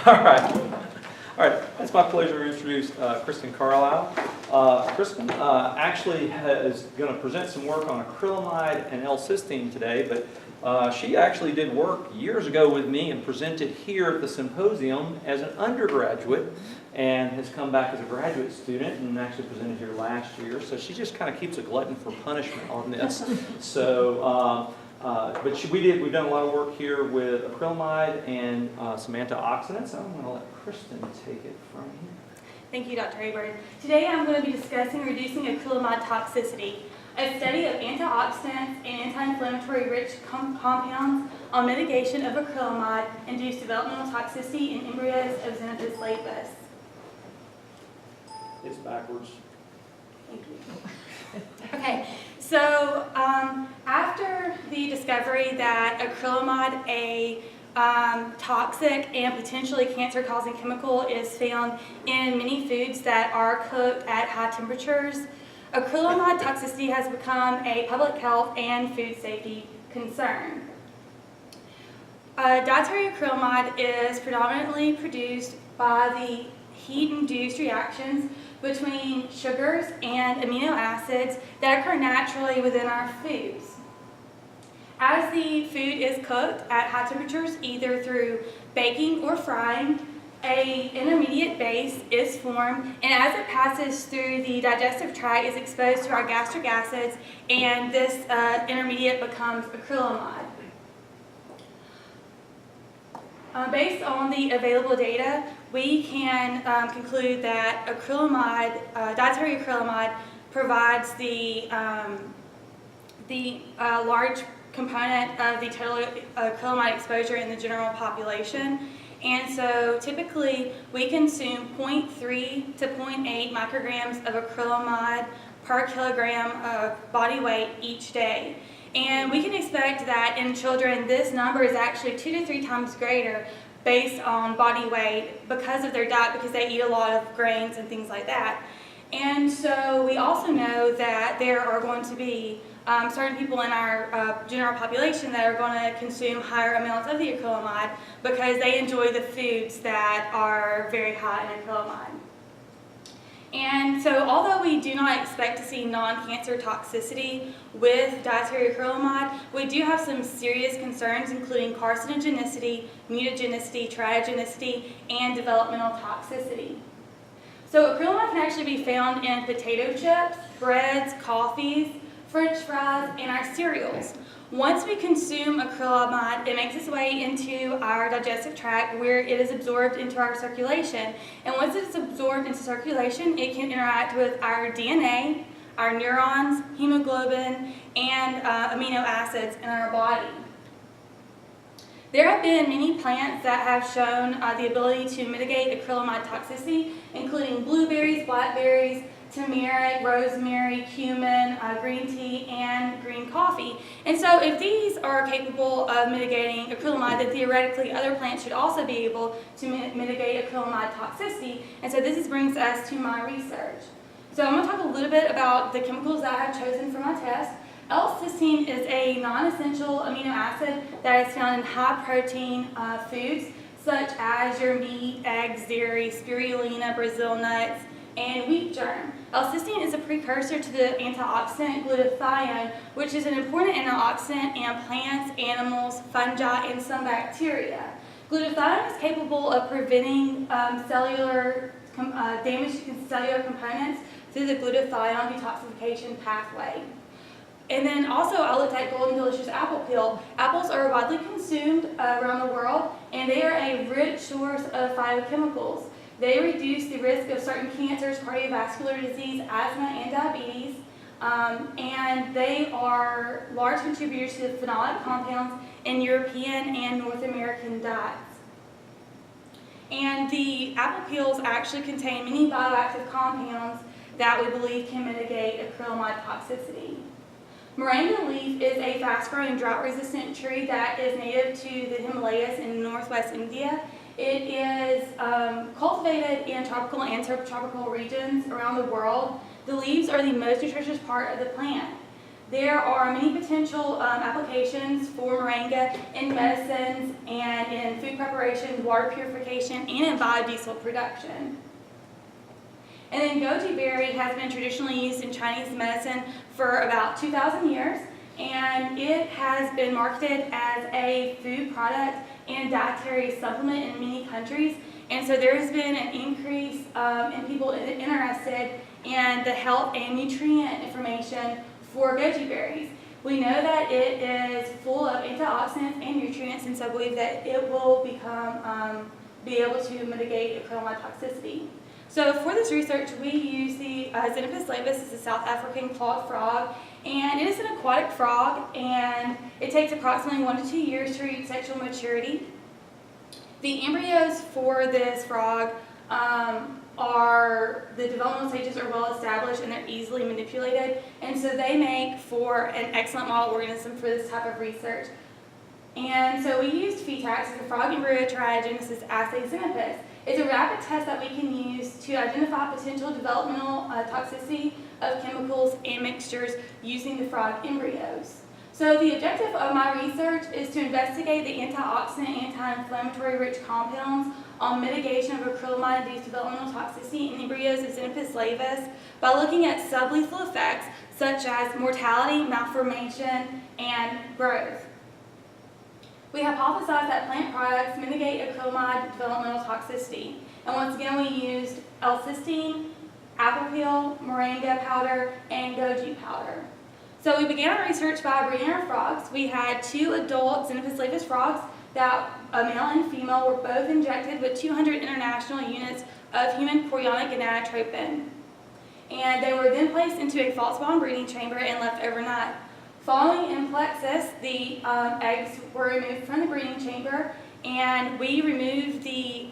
All right. It's my pleasure to introduce Kristen Carlisle. Kristen actually is going to present some work on acrylamide and L-cysteine today, but she actually did work years ago with me and presented here at the symposium as an undergraduate and has come back as a graduate student and actually presented here last year. So she just kind of keeps a glutton for punishment on this. So, we've done a lot of work here with acrylamide and some antioxidants. I'm going to let Kristen take it from here. Thank you, Dr. Hayward. Today I'm going to be discussing reducing acrylamide toxicity, a study of antioxidants and anti-inflammatory rich compounds on mitigation of acrylamide-induced developmental toxicity in embryos of Xanthus laevis. It's backwards. Thank you. Okay, so after the discovery that acrylamide, a toxic and potentially cancer-causing chemical, is found in many foods that are cooked at high temperatures, acrylamide toxicity has become a public health and food safety concern. Dietary acrylamide is predominantly produced by the heat-induced reactions between sugars and amino acids that occur naturally within our foods. As the food is cooked at high temperatures, either through baking or frying, an intermediate base is formed, and as it passes through the digestive tract, is exposed to our gastric acids, and this intermediate becomes acrylamide. Based on the available data, we can conclude that acrylamide, dietary acrylamide, provides the large component of the total acrylamide exposure in the general population. And so typically we consume 0.3 to 0.8 micrograms of acrylamide per kilogram of body weight each day. And we can expect that in children this number is actually 2 to 3 times greater based on body weight because of their diet, because they eat a lot of grains and things like that. And so we also know that there are going to be certain people in our general population that are going to consume higher amounts of the acrylamide because they enjoy the foods that are very high in acrylamide. And so although we do not expect to see non-cancer toxicity with dietary acrylamide, we do have some serious concerns, including carcinogenicity, mutagenicity, teratogenicity, and developmental toxicity. So acrylamide can actually be found in potato chips, breads, coffees, French fries, and our cereals. Once we consume acrylamide, it makes its way into our digestive tract where it is absorbed into our circulation. And once it's absorbed into circulation, it can interact with our DNA, our neurons, hemoglobin, and amino acids in our body. There have been many plants that have shown the ability to mitigate acrylamide toxicity, including blueberries, blackberries, turmeric, rosemary, cumin, green tea, and green coffee. And so if these are capable of mitigating acrylamide, then theoretically other plants should also be able to mitigate acrylamide toxicity. And so this brings us to my research. So I'm going to talk a little bit about the chemicals that I have chosen for my test. L-cysteine is a non-essential amino acid that is found in high-protein foods, such as your meat, eggs, dairy, spirulina, Brazil nuts, and wheat germ. L-cysteine is a precursor to the antioxidant glutathione, which is an important antioxidant in plants, animals, fungi, and some bacteria. Glutathione is capable of preventing cellular damage to cellular components through the glutathione detoxification pathway. And then also I looked at Golden Delicious apple peel. Apples are widely consumed around the world, and they are a rich source of phytochemicals. They reduce the risk of certain cancers, cardiovascular disease, asthma, and diabetes. And they are large contributors to the phenolic compounds in European and North American diets. And the apple peels actually contain many bioactive compounds that we believe can mitigate acrylamide toxicity. Moringa leaf is a fast-growing drought-resistant tree that is native to the Himalayas in northwest India. It is cultivated in tropical and subtropical regions around the world. The leaves are the most nutritious part of the plant. There are many potential applications for moringa in medicines and in food preparation, water purification, and in biodiesel production. And then goji berry has been traditionally used in Chinese medicine for about 2,000 years, and it has been marketed as a food product and dietary supplement in many countries. And so there has been an increase in people interested in the health and nutrient information for goji berries. We know that it is full of antioxidants and nutrients, and so I believe that it will be able to mitigate acrylamide toxicity. So for this research, we use the Xenopus laevis. It's a South African clawed frog, and it is an aquatic frog, and it takes approximately 1 to 2 years to reach sexual maturity. The embryos for this frog the developmental stages are well established and they're easily manipulated, and so they make for an excellent model organism for this type of research. And so we used FETAX, the frog embryo triagenesis assay Xenopus. It's a rapid test that we can use to identify potential developmental toxicity of chemicals and mixtures using the frog embryos. So the objective of my research is to investigate the antioxidant, anti-inflammatory rich compounds on mitigation of acrylamide-induced developmental toxicity in embryos of Xenopus laevis by looking at sublethal effects such as mortality, malformation, and growth. We hypothesized that plant products mitigate acrylamide developmental toxicity. And once again, we used L-cysteine, apple peel, moringa powder, and goji powder. So we began our research by breeding our frogs. We had 2 adult Xenopus laevis frogs that a male and female were both injected with 200 international units of human chorionic gonadotropin. And they were then placed into a false bond breeding chamber and left overnight. Following implexus, the eggs were removed from the breeding chamber, and we removed the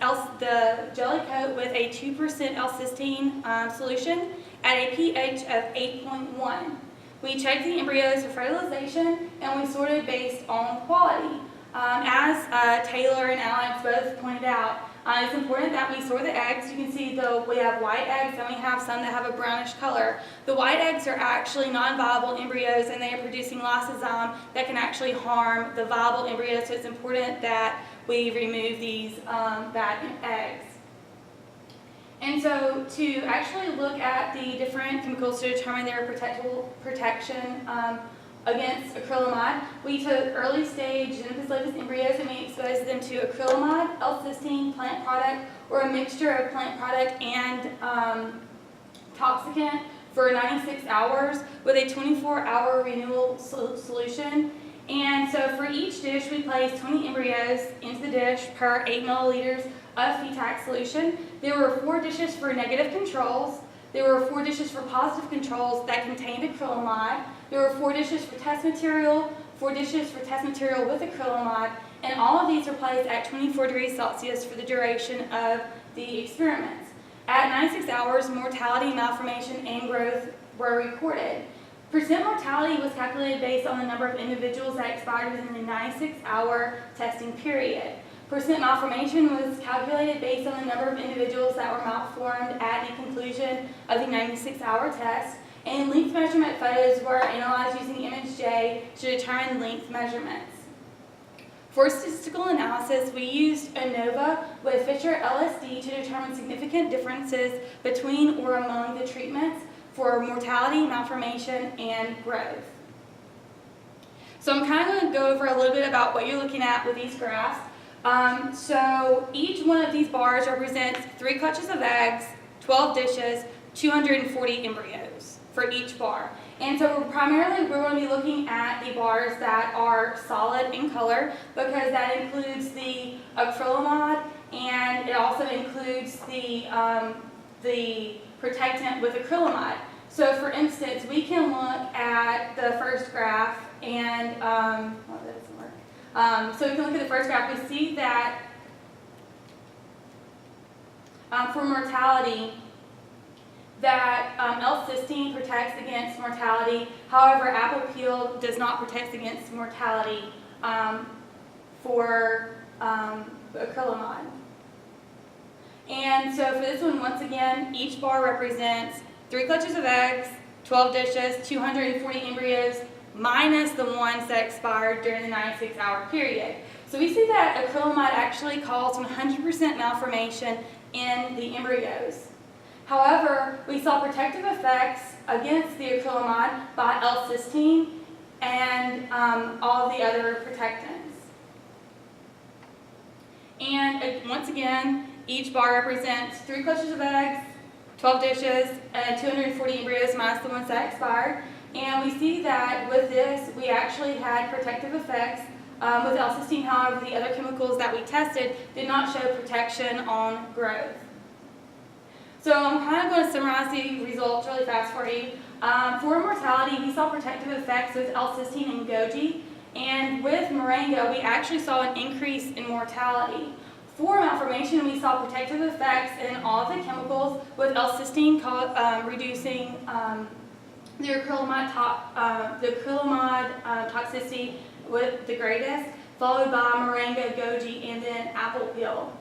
jelly coat with a 2% L-cysteine solution at a pH of 8.1. We checked the embryos for fertilization, and we sorted based on quality. As Taylor and Alex both pointed out, it's important that we sort the eggs. You can see we have white eggs and we have some that have a brownish color. The white eggs are actually non-viable embryos, and they are producing lysozyme that can actually harm the viable embryos, so it's important that we remove these bad eggs. And so to actually look at the different chemicals to determine their protection against acrylamide, we took early stage Xenopus laevis embryos and we exposed them to acrylamide, L-cysteine, plant product, or a mixture of plant product and toxicant for 96 hours with a 24-hour renewal solution. And so for each dish, we placed 20 embryos into the dish per 8 milliliters of FETAX solution. There were 4 dishes for negative controls. There were 4 dishes for positive controls that contained acrylamide. There were 4 dishes for test material, 4 dishes for test material with acrylamide, and all of these were placed at 24 degrees Celsius for the duration of the experiments. At 96 hours, mortality, malformation, and growth were recorded. Percent mortality was calculated based on the number of individuals that expired within the 96-hour testing period. Percent malformation was calculated based on the number of individuals that were malformed at the conclusion of the 96-hour test. And length measurement photos were analyzed using image J to determine length measurements. For statistical analysis, we used ANOVA with Fisher LSD to determine significant differences between or among the treatments for mortality, malformation, and growth. So I'm kind of going to go over a little bit about what you're looking at with these graphs. So each one of these bars represents 3 clutches of eggs, 12 dishes, 240 embryos for each bar. And so we're going to be looking at the bars that are solid in color, because that includes the acrylamide and it also includes the protectant with acrylamide. So for instance, we can look at the first graph and, that doesn't work. So we can look at the first graph. We see that for mortality, that L-cysteine protects against mortality. However, apple peel does not protect against mortality for acrylamide. And so for this one, once again, each bar represents 3 clutches of eggs, 12 dishes, 240 embryos, minus the ones that expired during the 96-hour period. So we see that acrylamide actually caused 100% malformation in the embryos. However, we saw protective effects against the acrylamide by L-cysteine and all the other protectants. And once again, each bar represents 3 clusters of eggs, 12 dishes, and 240 embryos minus the ones that expired. And we see that with this, we actually had protective effects. With L-cysteine, however, the other chemicals that we tested did not show protection on growth. So I'm kind of going to summarize the results really fast for you. For mortality, we saw protective effects with L-cysteine and goji. And with moringa, we actually saw an increase in mortality. For malformation, we saw protective effects in all of the chemicals, with L-cysteine reducing the acrylamide toxicity with the greatest, followed by moringa, goji, and then apple peel.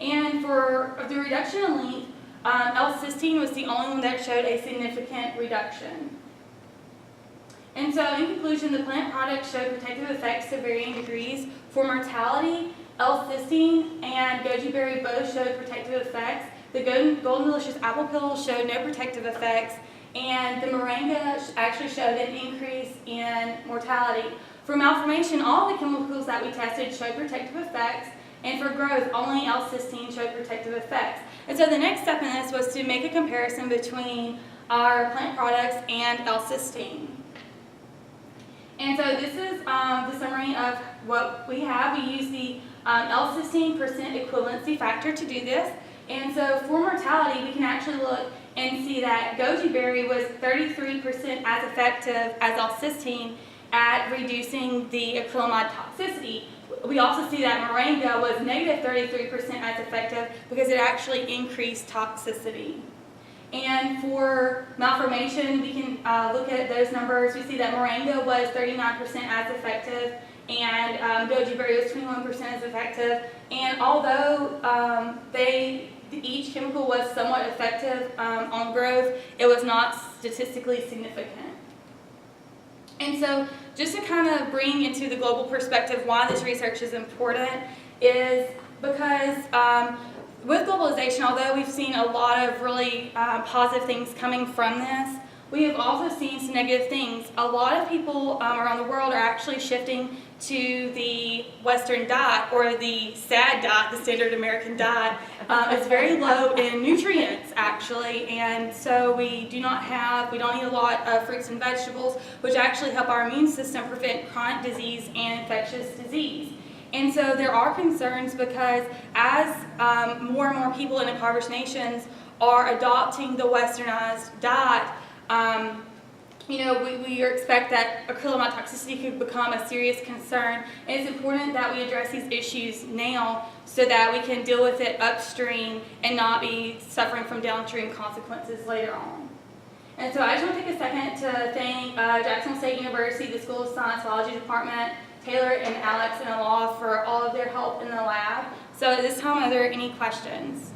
And for the reduction in length, L-cysteine was the only one that showed a significant reduction. And so in conclusion, the plant products showed protective effects to varying degrees. For mortality, L-cysteine and goji berry both showed protective effects. The Golden Delicious apple peel showed no protective effects, and the moringa actually showed an increase in mortality. For malformation, all the chemicals that we tested showed protective effects, and for growth, only L-cysteine showed protective effects. And so the next step in this was to make a comparison between our plant products and L-cysteine. And so this is the summary of what we have. We use the L-cysteine percent equivalency factor to do this. And so for mortality, we can actually look and see that goji berry was 33% as effective as L-cysteine at reducing the acrylamide toxicity. We also see that moringa was negative 33% as effective because it actually increased toxicity. And for malformation, we can look at those numbers. We see that moringa was 39% as effective, and goji berry was 21% as effective. And although each chemical was somewhat effective on growth, it was not statistically significant. And so just to kind of bring into the global perspective why this research is important is because with globalization, although we've seen a lot of really positive things coming from this, we have also seen some negative things. A lot of people around the world are actually shifting to the Western diet, or the SAD diet, the standard American diet. It's very low in nutrients, actually, and so we don't eat a lot of fruits and vegetables, which actually help our immune system prevent chronic disease and infectious disease. And so there are concerns because as more and more people in impoverished nations are adopting the westernized diet, we expect that acrylamide toxicity could become a serious concern. And it's important that we address these issues now so that we can deal with it upstream and not be suffering from downstream consequences later on. And so I just want to take a second to thank Jacksonville State University, the School of Science Biology Department, Taylor and Alex and Alaw for all of their help in the lab. So at this time, are there any questions?